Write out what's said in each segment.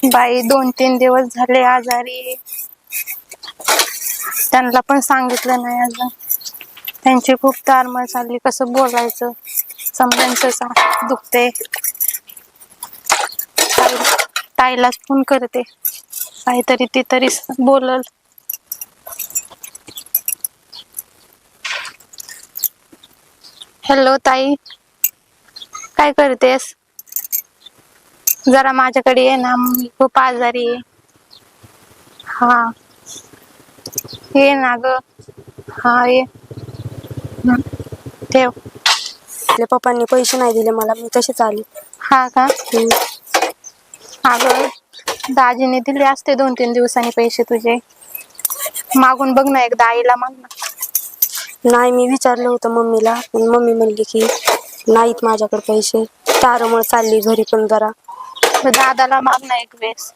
बाई 2-3 दिवस झाले आजारी. त्यांना पण सांगितलं नाही अजून. त्यांची खूप तारमळ चालली, कसं बोलायचं समजायचं. दुखते. ताईलाच फोन करते, काहीतरी ती तरी बोलल. हॅलो ताई, काय करतेस? जरा माझ्याकडे ये ना, मी खूप आजारी आहे. हा ये ना ग. हा ये. ठेव. आपल्या पप्पांनी पैसे नाही दिले मला, मी तसेच आले. हा का? अगं दाजीने दिले असते 2-3 दिवसांनी पैसे तुझे. मागून बघ ना एकदा, आईला माग ना. नाही, मी विचारलं होतं मम्मीला, पण मम्मी म्हणली की नाहीत माझ्याकडे पैसे. तारमळ चालली घरी पण जरा. दादाला माग ना एक वेळेस.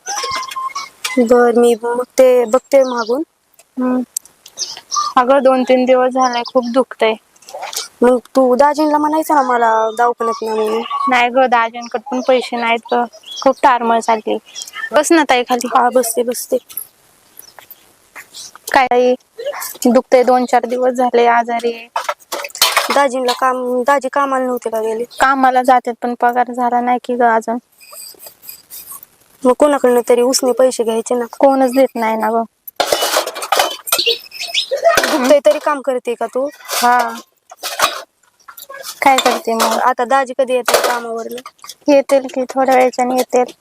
बर, मी मग ते बघते मागून. अगं 2-3 दिवस झालाय, खूप दुखतय. मग तू दाजींला म्हणायचं ना मला दवाखान्यात न्या म्हणून. नाही ग, दाजींकडे पण पैसे नाहीत ग, खूप तारमळ चालली. बस ना ताई खाली. हा बसते. काय दुखतंय, 2-4 दिवस झाले आजारी. दाजी कामाला नव्हते का गेले? कामाला जातात, पण पगार झाला नाही की ग अजून. मग कोणाकडनं तरी उसने पैसे घ्यायचे ना. कोणच देत नाही ना ग. दुखतंय तरी काम करते का तू? हा. काय करते मग? आता दाजी कधी येतात कामावरनं? येतील की, थोड्या वेळाने येतील.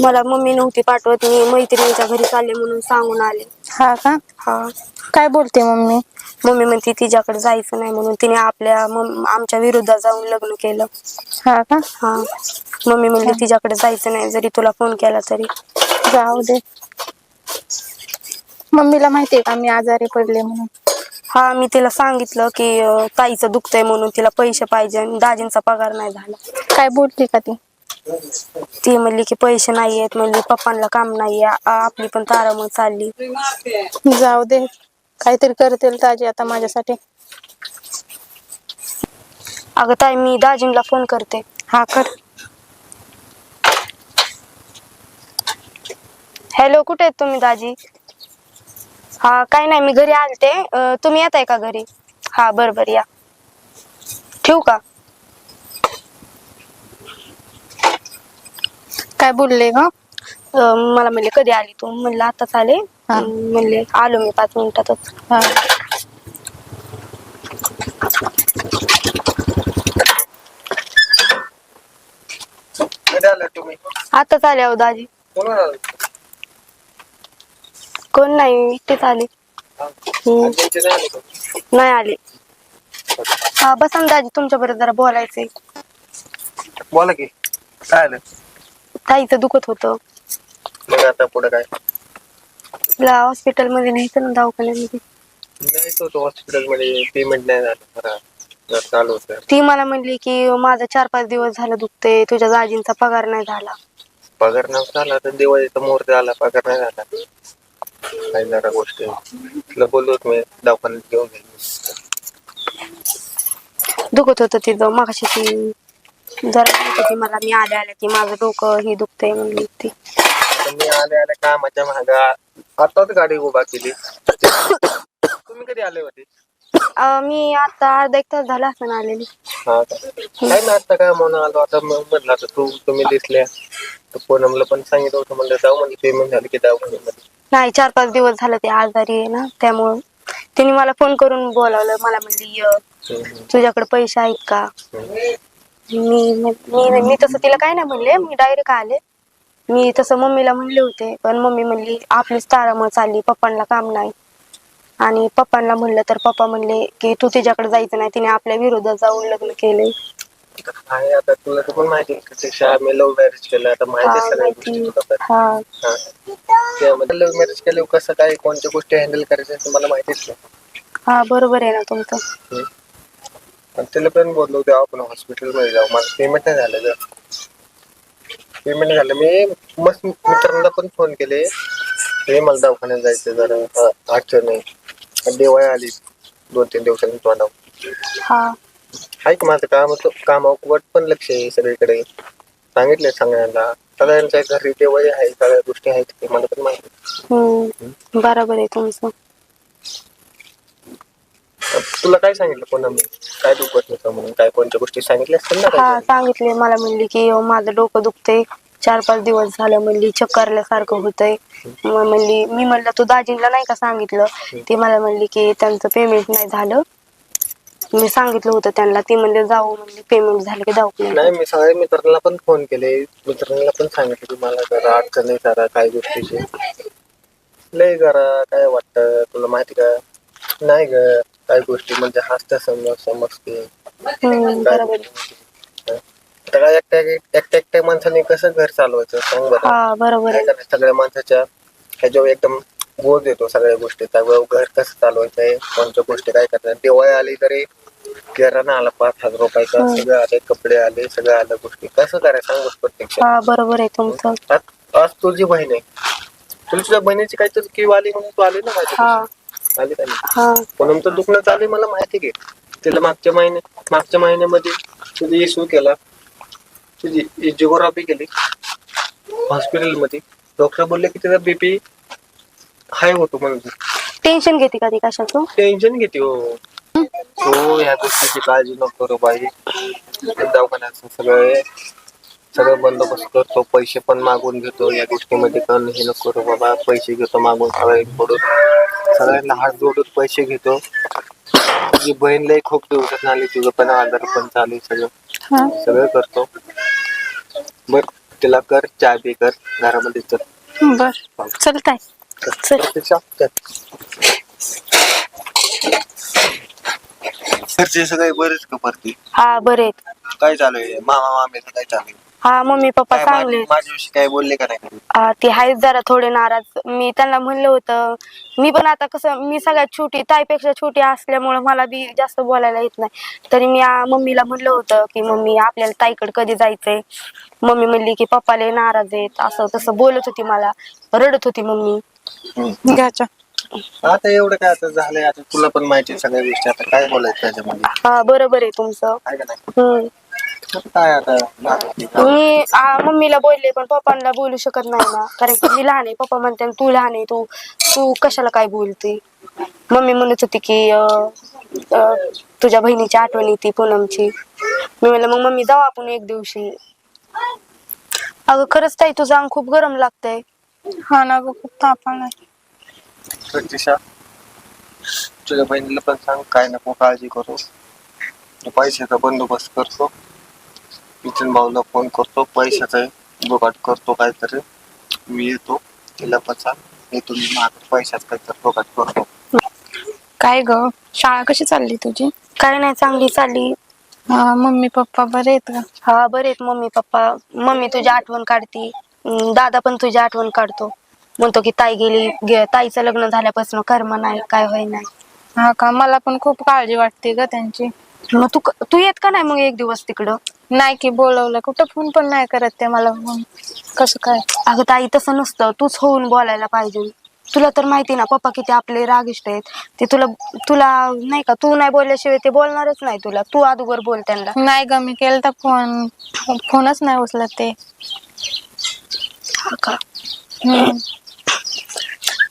मला मम्मी नव्हती पाठवत, मी मैत्रिणीच्या घरी चालले म्हणून सांगून आले. हा का? हा. काय बोलते मम्मी? मम्मी म्हणती तिच्याकडे जायचं नाही म्हणून, तिने आमच्या विरोधात जाऊन लग्न केलं. हा का? हा. मम्मी म्हणली तिच्याकडे जायचं नाही, जरी तुला फोन केला तरी. जाऊ दे. मम्मीला माहितीये का मी आजारी पडले म्हणून? हा, मी तिला सांगितलं की ताईचं दुखतंय म्हणून, तिला पैसे पाहिजे आणि दाजींचा पगार नाही झाला. काय बोलली का ती? ती म्हणली की पैसे नाहीयेत, म्हणली पप्पांना काम नाहीये, आपली पण तारांबळ चालली. जाऊ दे, काहीतरी करतील दाजी आता माझ्यासाठी. अगं ताई, मी दाजींला फोन करते. हा कर. हॅलो, कुठे आहेत तुम्ही दाजी? हा, काही नाही, मी घरी आलते. तुम्ही येताय का घरी? हा बरं या. ठेवू का? काय बोलले ग? मला म्हणले कधी आली तू? म्हणलं आताच आले. हा. म्हणले आलो मी 5 मिनिटातच. हा. कधी आला तुम्ही? आताच आले अहो दाजी. कोण नाही, एकटेच आले. नाही आले. हा बसा ना दाजी, तुमच्या बरोबर जरा बोलायचंय. बोला की, काय आलं? ताईचं दुखत होतं. मग आता पुढे काय? तिला हॉस्पिटल मध्ये न्यायचं ना, दवाखान्यामध्ये. नाहीच होतो हॉस्पिटल मध्ये, पेमेंट नाही झालं. चालू होतं. ती मला म्हणली की माझं 4-5 दिवस झालं दुखतंय, तुझ्या दाजींचा पगार नाही झाला. पगार नव्हता झाला तर दिवाळीचा मुहूर्त आला, पगार नाही झाला. काही जरा गोष्टी तिला बोललो मी दवाखान्यात घेऊन गेलो. दुखत होतं तिथं मगाशी, ती जरा म्हणत होती मला, मी आल्या की माझं डोकं हे दुखतंय म्हणली ती. मी आले कामाच्या महागा आताच गाडी उभा केली. तुम्ही कधी आले होते? मी आता अर्धा 1 तास झाला असं आलेली. हा काय ना, आता काय म्हणून आलो. आता म्हटलं आता तुम्ही दिसल्या तर पूनमला पण सांगितलं होतं, म्हणलं जाऊ, म्हणजे पेमेंट झालं की दवाखान्यामध्ये. नाही, 4-5 दिवस झालं ते आजारी आहे ना, त्यामुळं तिने मला फोन करून बोलावलं. मला म्हणली तुझ्याकडे पैसे आहेत का? मी तसं तिला काय नाही म्हणले, मी डायरेक्ट आले. मी तसं मम्मीला म्हणले होते, पण मम्मी म्हणली आपलीच तारांबळ चालली, पप्पांना काम नाही. आणि पप्पांना म्हणलं तर पप्पा म्हणले की तू तिच्याकडे जायचं नाही, तिने आपल्या विरोधात जाऊन लग्न केलंय. आहे आता तुला तर पण माहिती आहे, मी लव्ह मॅरेज केलं. आता माहिती आहे सगळ्या गोष्टी तुला. हा. त्यामध्ये लव्ह मॅरेज केल्यावर कसं काय, कोणत्या गोष्टी हँडल करायच्या तुम्हाला माहितीच नाही. हा बरोबर आहे ना तुमचं. तिला पण बोललो होतो आपण हॉस्पिटल मध्ये जाऊ, माझं पेमेंट नाही झालं. पेमेंट झालं, मी मस्त मित्रांना पण फोन केले, हे मला दवाखान्यात जायचं जरा अडचण आहे. दिवाळी आली 2-3 दिवसांनी तोंडावर. हा. आहे की माझं कामावर पण लक्ष आहे सगळीकडे, सांगितलंय सगळ्यांना. सगळ्यांच्या घरी देवही आहे, सगळ्या गोष्टी आहेत ते मला पण माहिती. बरोबर आहे तुमचं. तुला काय सांगितलं पुन्हा मी काय दुखत नव्हतं म्हणून, काय कोणत्या गोष्टी सांगितल्या असतील ना हा काही? सांगितले, मला म्हणली की माझं डोकं दुखतंय, 4-5 दिवस झालं म्हणली, चक्करल्यासारखं होतंय. मग म्हणली, मी म्हणलं तू दाजींना नाही का सांगितलं? ती मला म्हणली की त्यांचं पेमेंट नाही झालं. मी सांगितलं होतं त्यांना, ती म्हणले जाऊ म्हणली, पेमेंट झालं की जाऊ. नाही, मी सगळ्या मित्रांना पण फोन केले, मित्रांना पण सांगितलं की मला जरा अडचण आहे जरा काही गोष्टीची, लय जरा काय वाटतं तुला माहिती का? नाही ग, काही गोष्टी म्हणजे हसता समजते. बरोबर. आता काय एकट्या माणसाने कसं घर चालवायचं सांग बरं? हा बरोबर काय आहे. करायचं, सगळ्या माणसाच्या ह्याच्यावर एकदम बोध येतो सगळ्या गोष्टी, त्यामुळे घर कसं चालवायचंय, कोणत्या गोष्टी काय करतात. दिवाळी आली तरी किराणा आला 5,000 रुपयाचा, सगळं आले, कपडे आले, सगळं आलं, गोष्टी कसं करायचं सांग प्रत्यक्ष. हा बरोबर आहे तुमचं. आज तुझी बहीण आहे, तुझ्या बहिणीची काहीतरी किव आली म्हणून तू आली ना माझ्या हा आली का नाही? हा म्हणून तर दुखणं चालू मला माहिती घे. तिला मागच्या महिन्यामध्ये तुझी इश्यू केला, तुझी जिओग्राफी केली हॉस्पिटलमध्ये. डॉक्टर बोलले की तिचा बीपी हाय होतो म्हणून. टेन्शन घेते का ती कशाचं? टेन्शन घेते हो. तो ह्या गोष्टीची काळजी नको रे बाई. दवाखान्याचं सगळं बंदोबस्त करतो, पैसे पण मागून घेतो, या गोष्टीमध्ये पण हे नको रे बाबा. पैसे घेतो मागून, सगळ्यांना हात जोडून पैसे घेतो. तुझी बहीण लई खूप दिवसात आली, तुझं पण आजार पण चालू सगळं करतो. बर तिला कर चहा बी कर घरामध्ये. चल बर चलताय. घरचे सगळे बरेच का परती? हा बरे आहेत. काय चालू आहे मामा मामीचं काय चालू आहे? हा मम्मी पप्पा चांगले. माझ्याविषयी काय बोलले का नाही? ते आहेत जरा थोडे नाराज. मी त्यांना म्हणलं होतं, मी पण आता कसं, मी सगळ्यात छोटी, ताईपेक्षा छोटी असल्यामुळे मला बी जास्त बोलायला येत नाही. तरी मी मम्मीला म्हणलं होतं की मम्मी आपल्याला ताईकडे कधी जायचंय. मम्मी म्हणली की पप्पा लय नाराज आहेत, असं तसं बोलत होती, मला रडत होती मम्मी. घ्याच्या. आता एवढं काय आता झालंय, आता तुला पण माहिती आहे सगळ्या गोष्टी, आता काय बोलायचं त्याच्यामध्ये? हा बरोबर आहे तुमचं. आहे का नाही? काय आता मी मम्मीला बोलले पण पप्पांना बोलू शकत नाही ना, कारण की मी लहान आहे. पप्पा म्हणते तू लहान आहे, तू कशाला काय बोलते. मम्मी म्हणत होती की तुझ्या बहिणीची आठवण येते पूनमची. मी म्हणलं मग मम्मी जाऊ आपण एक दिवशी. अगं खरंच ताई तुझं अंग खूप गरम लागतंय. हा ना ग, खूप ताप आलाय. प्रत्यक्षा तुझ्या बहिणीला पण सांग काय नको काळजी करू, पैशाचा बंदोबस्त करतो. नितीन भाऊला फोन करतो, पैशाचा जुगाड करतो काहीतरी. मी येतो, तिला पण सांग येतो मी, माझं पैशाच काहीतरी जुगाड करतो. काय ग, शाळा कशी चालली तुझी? काय नाही, चांगली चालली. हा, मम्मी पप्पा बरे आहेत का? हा बरे आहेत मम्मी पप्पा. मम्मी तुझी आठवण काढती, दादा पण तुझी आठवण काढतो. म्हणतो की ताई गेली, ताईचं लग्न झाल्यापासून कर्म नाही, काय होय नाही. हा का, मला पण खूप काळजी वाटते ग त्यांची. मग तू येत का नाही मग एक दिवस तिकडं? नाही की बोलवलं, कुठं फोन पण नाही करत ते मला. कसं काय? अगं ताई तसं नसतं, तूच होऊन बोलायला पाहिजे. तुला तर माहिती ना पप्पा किती आपले रागिष्ट आहेत. ते तुला नाही का, तू नाही बोलल्याशिवाय ते बोलणारच नाही तुला. तू अगोदर बोल त्यांना. नाही ग, मी केलं तर फोनच नाही उचलत ते. हा का?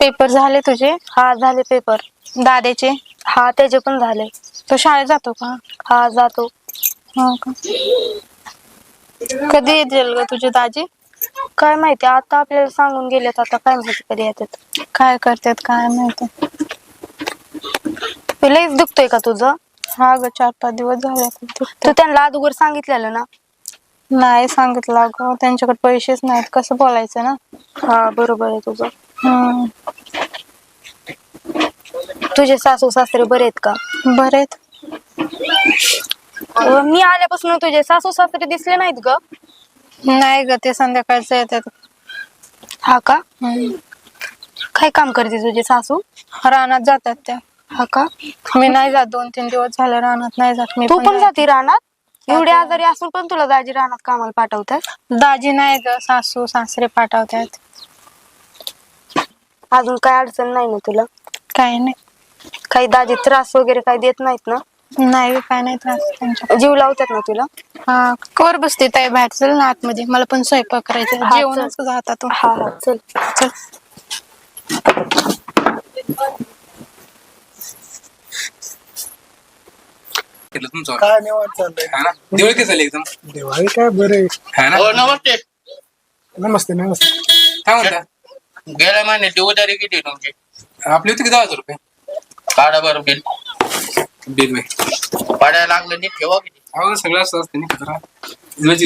पेपर झाले तुझे? हा झाले पेपर. दादाचे? हा त्याचे पण झाले. तो शाळेत जातो का? हा जातो. हो का? कधी येतील ग तुझे दाजी? काय माहिती, आता आपल्याला सांगून गेलेत, आता काय माहिती कधी येतात. काय करतात काय माहिती. लईच दुखतोय का तुझं? हा ग, 4-5 दिवस झाले. तू त्यांना अगोदर सांगितलेलं ना? नाही सांगितलं ग, त्यांच्याकडे पैसेच नाहीत, कसं बोलायचं ना. हा बरोबर आहे तुझं. तुझे सासू सासरे बरे आहेत का? बरे आहेत. मी आल्यापासून तुझे सासू सासरे दिसले नाहीत ग. नाही ग, ते संध्याकाळचं येतात. हा का? काय काम करते तुझे सासू? रानात जातात त्या. हा का? मी नाही जात, 2-3 दिवस झाले रानात नाही जात. मी तू पण जाते रानात? एवढी आजारी असून पण तुला दाजी रानात कामाला पाठवतात? दाजी नाही ग, सासू सासरे पाठवतात. अजून काय अडचण नाही ना तुला? काही नाही. काही दाजी त्रास वगैरे काही देत नाहीत ना? नाही काय नाही त्रास त्यांच्या. जीव लावतात ना तुला? हा कवर बसते ताई बाहेर, चल ना आतमध्ये, मला पण स्वयंपाक करायचा, हा, जेवणच जाता तू. हा हा चल. चल. केलं तुमचं काय निवांत चाललंय. हा ना दिवाळी काय झाली एकदम दिवाळी काय बरे. हा ना नमस्ते. नमस्ते नमस्ते. काय म्हणता गेल्या महिन्याची उधारी किती आहे तुमची? आपली होती की 10,000 रुपये काढा बरं बिल. बिल बाई पाड्या लागलं नीट ठेवा किती. अहो सगळं असं असतं नाही का जरा.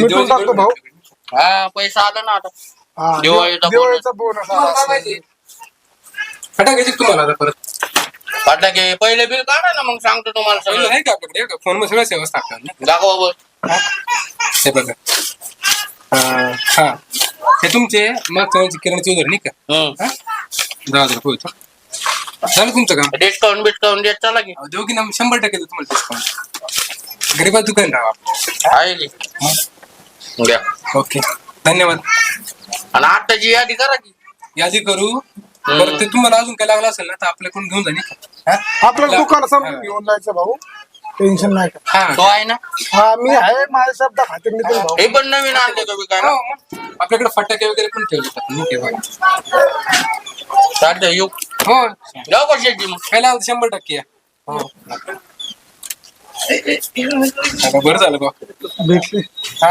मिटून टाकतो भाऊ. हा पैसा आला ना आता. हा, दिवाळीचा दिवाळीचा बोनस आला असेल. फटाक्याची तुम्हाला आता परत फटाके पहिले बिल काढा ना, मग सांगतो तुम्हाला पहिलं सगळं. नाही का आपल्याकडे फोन मध्ये सगळं सेवा टाकतात ना दाखवा बरं. हे बघा हा हे तुमचे मागच्या वेळेची किराणाची उधार नाही का हा? 10,000 रुपये होतं. झालं तुमचं काम. डिस्काउंट बिस्काउंट देत चला की. अहो, देऊ की ना 100% देतो तुम्हाला डिस्काउंट. गरीबात दुकान राहा आहे की. द्या. ओके धन्यवाद. आणि आत्ताची यादी करा की. यादी करू बरं. ते तुम्हाला अजून काय लागलं असेल ना तर आपल्याकडून घेऊन जा नाही का हा? आपलं दुकान समजून घेऊन जायचं भाऊ, टेन्शन नाही का. हा तो आहे ना. हा मी आहे, माझ्या शब्द खाते मी भाऊ. हे पण नवीन आणले का विकायला? हो, मग. आपल्याकडे फटाके वगैरे पण ठेवले जातात नाही का बघा. चालतंय येऊ. हो जाऊ का शेटजी मग? काय लावलं 100% या. हो आता बरं झालं बा. भेटली. हा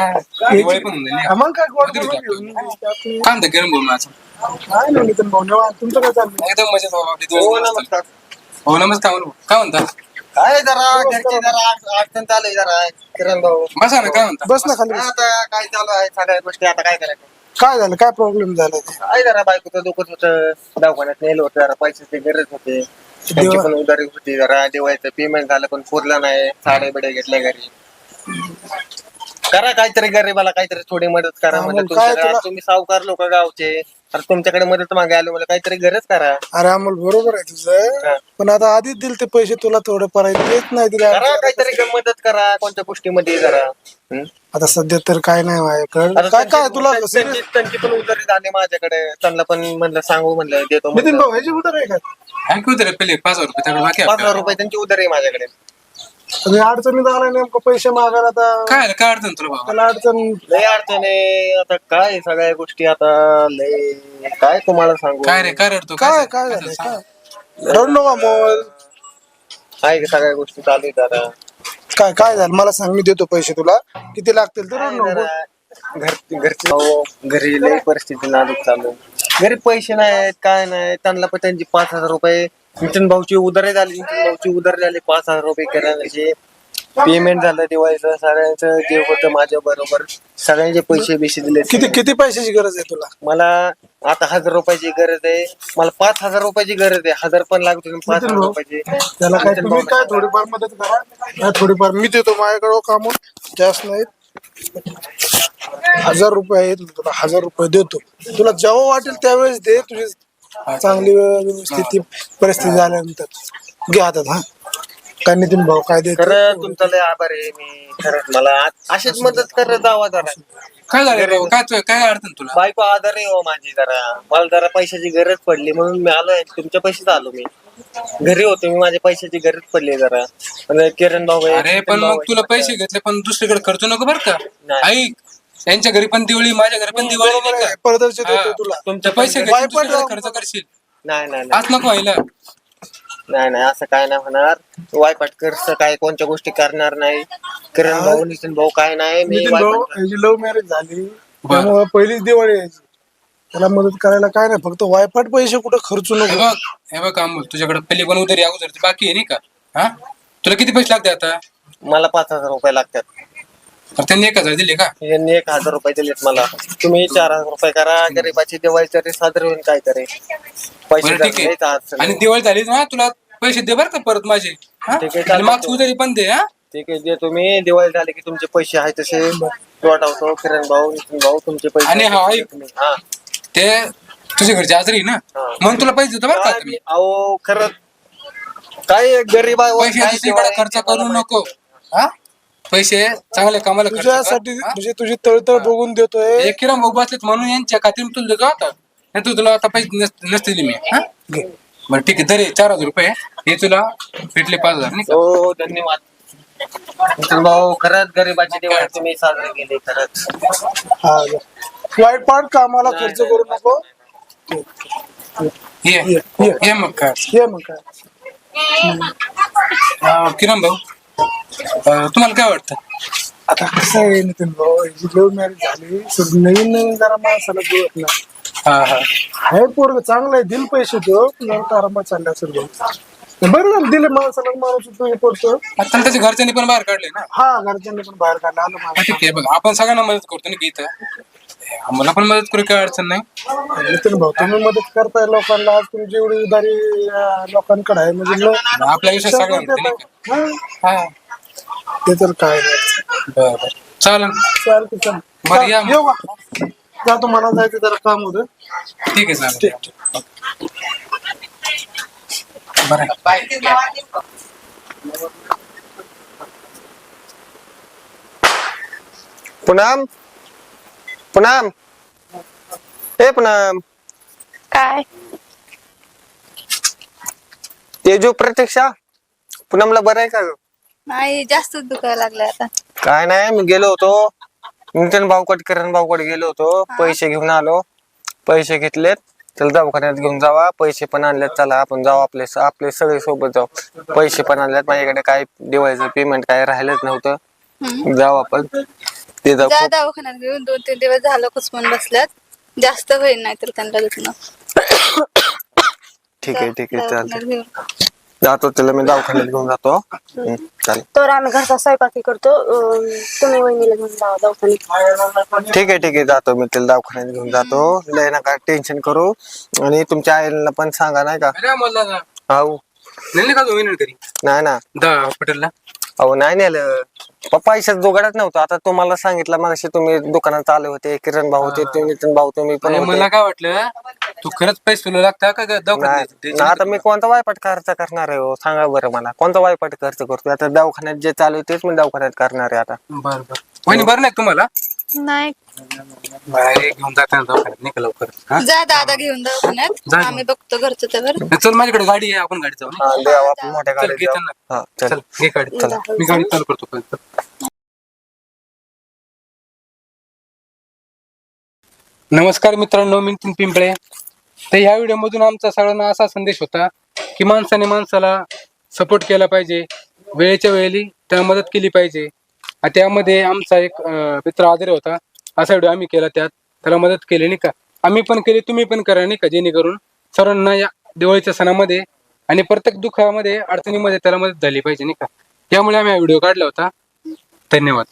दिवाळी पण होऊन जाईल हा, या. मग काय गोड किती बोलून रुपये घेऊन आपलं. काय म्हणतं गरम बोल माझं काय नाही नितीन भाऊ, निवांत. तुमचं काय चाललंय? एकदम मजेत बाबा. आपली हो दिवाळी मस्त. नमस्कार. हो नमस्कार बोल. काय म्हणता काय जरा घरची जरा अडचण चालू आहे जरा किरण भाऊ. बसा ना. काय म्हणता बस ना खाली बस. आता काय चालू आहे सगळ्या गोष्टी, आता काय करायचं. काय झालं, काय प्रॉब्लेम झाला ते? काय जरा बायकोचं दुखत होतं, दवाखान्यात नेलं होतं, जरा पैशाची गरज होते, त्यांची पण उधारी होती, जरा दिवाळीचं पेमेंट झालं पण पुरलं नाही, साडे बिडे घेतल्या घरी. करा काहीतरी, गरीबाला काहीतरी थोडी मदत करा. हा, म्हणजे मग काय तुमच्या तुला- तुम्ही सावकार लोक गावचे, तर तुमच्याकडे मदत मागे आलो, मला काहीतरी गरज करा. अरे अमोल बरोबर आहे तुझं, हा. पण आता आधीच दिले ते पैसे तुला, थोडं पर्यंत देत नाही दिले. करा काहीतरी मदत करा कोणत्या गोष्टीमध्ये जरा. हं? आता सध्या तर काय नाही माझ्याकडे. आता काय काय त्यांची- तुला त्यांची त्यांची पण उधारी झाली माझ्याकडे, त्यांना पण म्हणलं सांगू, म्हणलं देतो नितीन म्हणलं. भाऊ ह्याची उतर आहे का? ऐकू दे रे पहिले 5,000 रुपये त्याकडे बाकी आहे 5,000 आपल्याला. रुपये त्यांची उधारी आहे माझ्याकडे. तुम्ही अडचणीत आला नेमकं पैसे मागायला, आता काय अडचण तुला बाबा. त्याला अडचण. लय अडचण आहे आता, काय सगळ्या गोष्टी आता लय, काय तुम्हाला सांगू. काय रे काय रडतो काय काय झालंय काय? रडू नका अमोल. आहे की सगळ्या गोष्टी चालू आहेत आता. काय काय झालं मला सांग, मी देतो पैसे तुला, किती लागतील ते काय रडू नको. जरा घरची हो, घरी लय परिस्थिती नाजूक चालू आहे. घरी पैसे नाहीत, काय नाही, त्यांना पण त्यांची 5,000 रुपये नितीन भाऊची उधारी झाली. नितीन भाऊची उधारी झाली 5,000 रुपये किराण्याचे. पेमेंट झालं दिवाळीचं, सगळ्यांचं जे होतं माझ्या बरोबर सगळ्यांचे पैसे बिशे दिले. किती किती पैशाची गरज आहे तुला? मला आता 1,000 रुपयाची गरज आहे, मला 5,000 रुपयाची गरज आहे. 1,000 पण लागतो, 5,000 भाऊ, रुपयाची. त्याला काय तुम्ही काय थोडीफार मदत करा. काय थोडीफार मी देतो, माझ्याकडे कामून जास्त नाहीत. 1,000 रुपये आहेत, मी तुला 1,000 रुपये देतो. तुला जेव्हा वाटेल त्यावेळेस दे, तुझी चांगली व्यवस्थित परिस्थिती झाल्यानंतर घे हातात. हा काय नितीन भाऊ काय देतो? खरं तुमचा लय आभार आहे. मी खरंच मला अशीच मदत करत जावा जरा. काय झालं रे बाबा? काय अडचण तुला? बायको आधार आहे हो माझी जरा. मला जरा पैशाची गरज पडली म्हणून मी आलोय, तुमच्या पैसेच आलो मी. घरी होतो मी, माझ्या पैशाची गरज पडली जरा. पण किरण भाऊ आहे, अरे पण मग तुला पैसे घेतले पण दुसरीकडे खर्च नको बरं का. नाही. ऐक त्यांच्या घरी पण दिवाळी, माझ्या घरी पण दिवाळी नाही का. परदर्शी देतो हा. तुला. तुमचे पैसे घेतले वायफळ दुसरीकडे लाव. खर्च करशील, नाही नाही नाही आज नको व्हायला. नाही नाही असं काय नाही होणार. वायपाट करस काय कोणत्या गोष्टी करणार नाही. किरण भाऊ, नितीन भाऊ काय नाही. मी नितीन भाऊ वायपाट ह्याची लव्ह मॅरेज झाली, त्यामुळे पहिलीच दिवाळी यायची. त्याला मदत करायला काय नाही, फक्त वायफाट पैसे कुठं खर्चू नको. हे बघ अमोल, तुझ्याकडे पहिले पण उधारी अगोदर बाकी आहे नाही का. हा तुला किती पैसे लागते आता? मला 5,000 रुपये लागतात. तर त्यांनी 1,000 दिले का? यांनी 1,000 रुपये दिलेत मला. तुम्ही 4,000 रुपये करा. गरीबाची दिवाळी तरी साजरी होईल काहीतरी. पैसे बरं ठीक लयच आहे. अडचण आणि आहे. दिवाळी झाली ना तुला पैसे दे बरं का परत माझे. हा? ठीक आहे, आणि चालतंय. मागची उधारी पण दे. हा ठीक आहे, जे तुम्ही दिवाळी झाली की तुमचे पैसे आहे तसे वाटवतो. किरण भाऊ, नितीन भाऊ तुमचे पैसे आणि हा, आहे ऐक. तुम्ही. हा. ते तुझ्या घरची आजरी ना हा. म्हणून तुला पैसे देतो बरं का काय तुम्ही. मी- अहो खरंच काय गरीब आहे, पैसे काय दुसरीकडे दिवाळी खर्च आहे, करू मला नको. माहिती. हा पैसे चांगल्या कामाला खर्च कर. तुझ्यासाठी हा? म्हणजे तुझी तळतळ बघून देतोय. एक किराम भाऊ बसलेत म्हणून यांच्या खात्यातून तुला देतो आता. नाही तू तुला आता पैसे नसते दिले मी. हा बरं ठीक आहे, तरी 4,000 रुपये हे तुला भेटले 5,000 नाही का. हो धन्यवाद. मित्र भाऊ खरंच गरिबाची दिवाळी तुम्ही साजरी केली खरंच. हा वाईट पाठ कामाला खर्च करू नको. ये ये ये ये मग काय ये मग काय. किरण भाऊ तुम्हाला काय वाटतं? आता कसं आहे नितीन भाऊ, लव्ह मॅरेज झाली नवीन नवीन जरा माणसाला जुळत नाही. हा हा आहे पोरग चांगलं आहे, दिल पैसे देऊ जरा कारांबा चालले असेल भाऊ. बरं झालं दिले माणसाला, माणूस उपयोगी पडतो. आता त्याच्या घरच्यांनी पण बाहेर काढले ना. हा घरच्यांनी पण बाहेर काढलं आलं हा, ठीक आहे बघ आपण सगळ्यांना मदत करतो ना की इथं आम्हाला पण मदत करू काय अडचण नाही. नितीन भाऊ तुम्ही मदत करताय लोकांना, आज तुमची एवढी उदारी लोकांकडे आहे म्हणजे आपल्या विषय सगळ्यांना नाही का? हा, हा ते तर काय नाही. बरं बरं चालेल चालते चाल बरं, या मग. येऊ का? जातो मला जायचं जरा काम होतं. ठीक आहे चालेल बरं आहे. पुनम पुनम ए पुनम, काय ते जो प्रतीक्षा पुनमला बरं आहे का ग? नाही जास्त दुखायला लागलं आता. काय नाही मी गेलो होतो नितीन भाऊकड किरण भाऊकड गेलो होतो, पैसे घेऊन आलो. पैसे घेतलेत, त्याला दवाखान्यात घेऊन जावा. पैसे पण आणलेत, चला आपण जाऊ आपले आपले सगळे सोबत जाऊ. पैसे पण आणलेत, माझ्याकडे काय दिवाळीचं पेमेंट काय राहिलंच नव्हतं. जाऊ आपण ते जाऊ. जा दवाखान्यात घेऊन 2-3 दिवस झालं कुसमून बसल्यात. जास्त होईल नाही तर त्यांना दुखणं. ठीक आहे ठीक आहे दवाखान्यात चालतं. घेऊन. जातो त्याला मी दवाखान्यात घेऊन जातो. चालेल तर आम्ही घरचा स्वयंपाकी करतो. तुम्ही वहिनीला घेऊन जावा दवाखान्यात. ठीक आहे जातो मी त्याला दवाखान्यात घेऊन जातो. लय नका टेन्शन करू, आणि तुमच्या आईला पण सांगा नाही का. अरे मला ना अहो नेले का तुम्ही तरी नाही ना, हॉस्पिटलला? अहो नाही नेलं, पैशात जोगाडच नव्हतं. आता तुम्हाला सांगितलं मगाशी, तुम्ही दुकानात आले होते, किरण भाऊ होते, ते नितीन भाऊ तुम्ही पण आणि होते. मला काय वाटलं तू खरंच पैसे तुला लागता का दवाखान्यात? नाही आता मी कोणता वायपाट खर्च करणार आहे हो, सांगा बरं मला कोणता वायपाट खर्च करतोय. आता दवाखान्यात जे चालू आहे तेच मी दवाखान्यात करणार आहे आता. बरं बरं वहिनी बरं नाही का तुम्हाला? नाही बाहेर घेऊन जाताना दवाखान्यात नाही का लवकर? हा? जा दादा घेऊन दवाखान्यात. जा. आम्ही बघतो घरचं त्यावर. चल माझ्याकडे गाडी आहे, आपण गाडी जाऊ ना. हा, द्या आपण मोठ्या चल गाडीत घे जाऊ. त्यांना. हा चल. चल घे गाडी, चला. मी गाडी चालू करतो पर्यंत. नमस्कार मित्रांनो, मी नितीन पिंपळे. तर ह्या व्हिडिओमधून आमचा सगळ्यांना असा संदेश होता की माणसाने माणसाला सपोर्ट केला पाहिजे, वेळेच्या वेळी त्याला मदत केली पाहिजे. त्यामध्ये आमचा एक मित्र आदरे होता, असा व्हिडिओ आम्ही केला, त्याला मदत केली नाही का. आम्ही पण केली, तुम्ही पण करा नाही का, जेणेकरून सर्वांना या दिवाळीच्या सणामध्ये आणि प्रत्येक दुःखामध्ये अडचणीमध्ये त्याला मदत झाली पाहिजे नाही का. त्यामुळे आम्ही हा व्हिडिओ काढला होता. धन्यवाद.